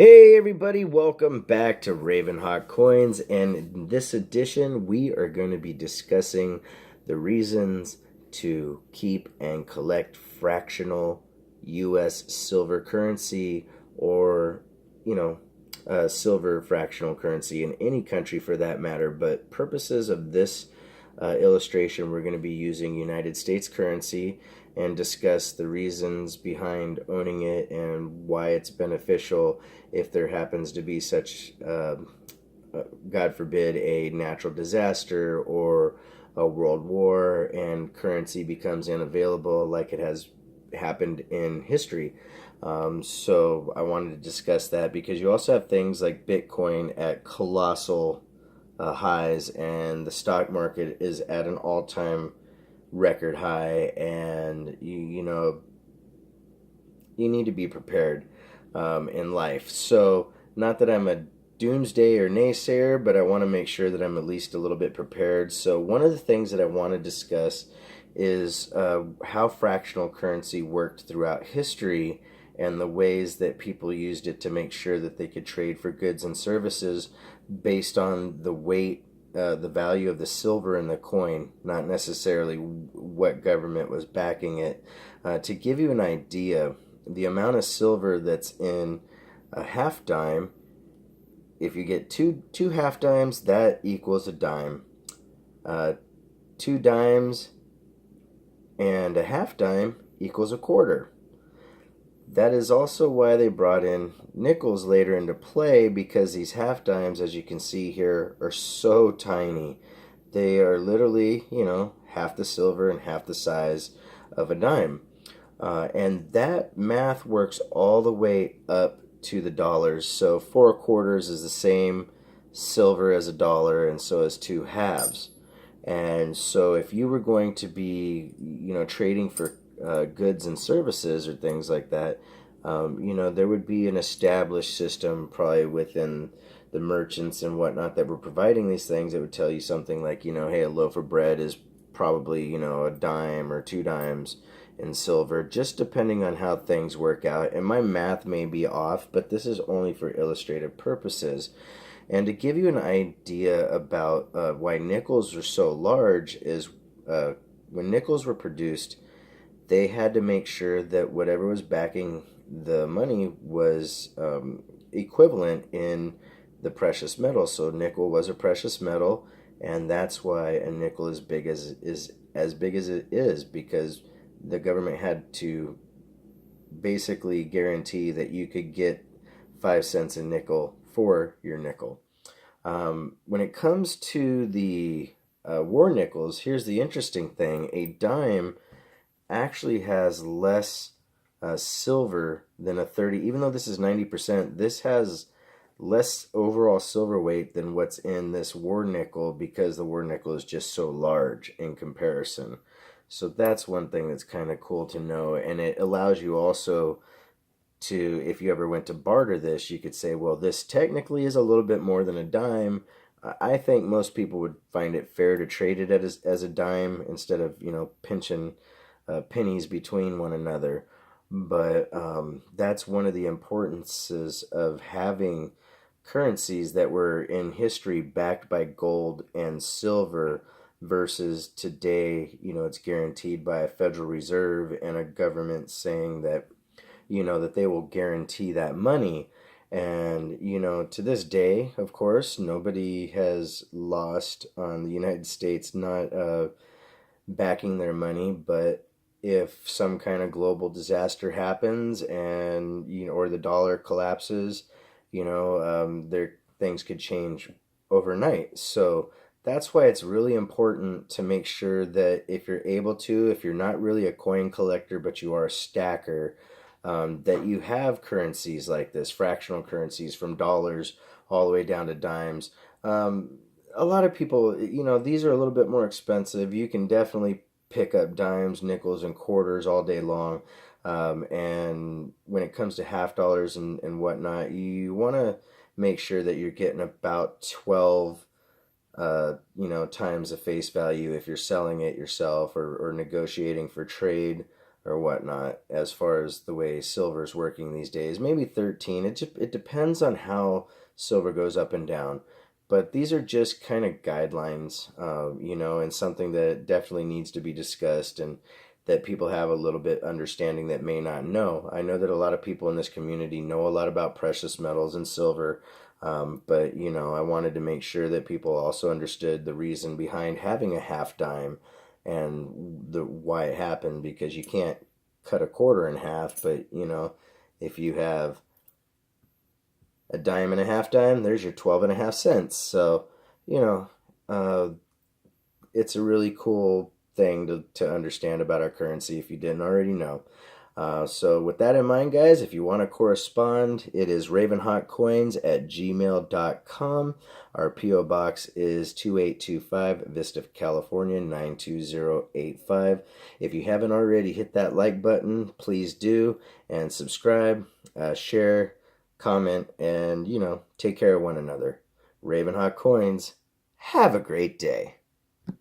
Hey everybody, welcome back to RavenHawk Coins, and in this edition we are going to be discussing the reasons to keep and collect fractional US silver currency, or silver fractional currency in any country for that matter. But purposes of this illustration, we're going to be using United States currency and discuss the reasons behind owning it and why it's beneficial if there happens to be such, God forbid, a natural disaster or a world war and currency becomes unavailable like it has happened in history. So I wanted to discuss that because you also have things like Bitcoin at colossal highs, and the stock market is at an all-time record high, and you need to be prepared in life. So not that I'm a doomsday or naysayer, but I want to make sure that I'm at least a little bit prepared. So one of the things that I want to discuss is how fractional currency worked throughout history and the ways that people used it to make sure that they could trade for goods and services based on the weight, the value of the silver in the coin, not necessarily what government was backing it. To give you an idea, the amount of silver that's in a half dime, if you get two half dimes, that equals a dime. 2 dimes and a half dime equals a quarter. That is also why they brought in nickels later into play, because these half dimes, as you can see here, are so tiny. They are literally, half the silver and half the size of a dime. And that math works all the way up to the dollars. So 4 quarters is the same silver as a dollar, and so is 2 halves. And so if you were going to be, trading for goods and services or things like that, there would be an established system probably within the merchants and whatnot that were providing these things. It would tell you something like, hey, a loaf of bread is probably, a dime or 2 dimes in silver, just depending on how things work out. And my math may be off, but this is only for illustrative purposes. And to give you an idea about why nickels are so large is when nickels were produced, they had to make sure that whatever was backing the money was equivalent in the precious metal. So nickel was a precious metal, and that's why a nickel is as big as it is, because the government had to basically guarantee that you could get 5 cents a nickel for your nickel. When it comes to the war nickels, here's the interesting thing. A dime actually has less silver than a 30. Even though this is 90%, this has less overall silver weight than what's in this war nickel, because the war nickel is just so large in comparison. So that's one thing that's kind of cool to know, and it allows you also to, if you ever went to barter this, you could say, well, this technically is a little bit more than a dime. I think most people would find it fair to trade it as a dime instead of, pinching pennies between one another. But that's one of the importances of having currencies that were in history backed by gold and silver, versus today, it's guaranteed by a Federal Reserve and a government saying that, that they will guarantee that money. And, to this day, of course, nobody has lost on the United States not backing their money. But if some kind of global disaster happens and, or the dollar collapses, their things could change overnight. So that's why it's really important to make sure that if you're able to, if you're not really a coin collector, but you are a stacker, that you have currencies like this, fractional currencies from dollars all the way down to dimes. A lot of people, these are a little bit more expensive. You can definitely pick up dimes, nickels, and quarters all day long. And when it comes to half dollars and whatnot, you want to make sure that you're getting about 12 times the face value if you're selling it yourself or negotiating for trade or whatnot as far as the way silver's working these days. Maybe 13. It depends on how silver goes up and down. But these are just kind of guidelines, and something that definitely needs to be discussed and that people have a little bit understanding that may not know. I know that a lot of people in this community know a lot about precious metals and silver, but I wanted to make sure that people also understood the reason behind having a half dime and the why it happened, because you can't cut a quarter in half, but if you have a dime and a half dime, there's your 12 and a half cents. So, uh, it's a really cool thing to understand about our currency if you didn't already know. So with that in mind, guys, if you want to correspond, it is RavenHawk Coins at gmail.com. Our P.O. Box is 2825 Vista, California, 92085. If you haven't already, hit that like button. Please do. And subscribe, share, comment, and, take care of one another. RavenHawk Coins, have a great day.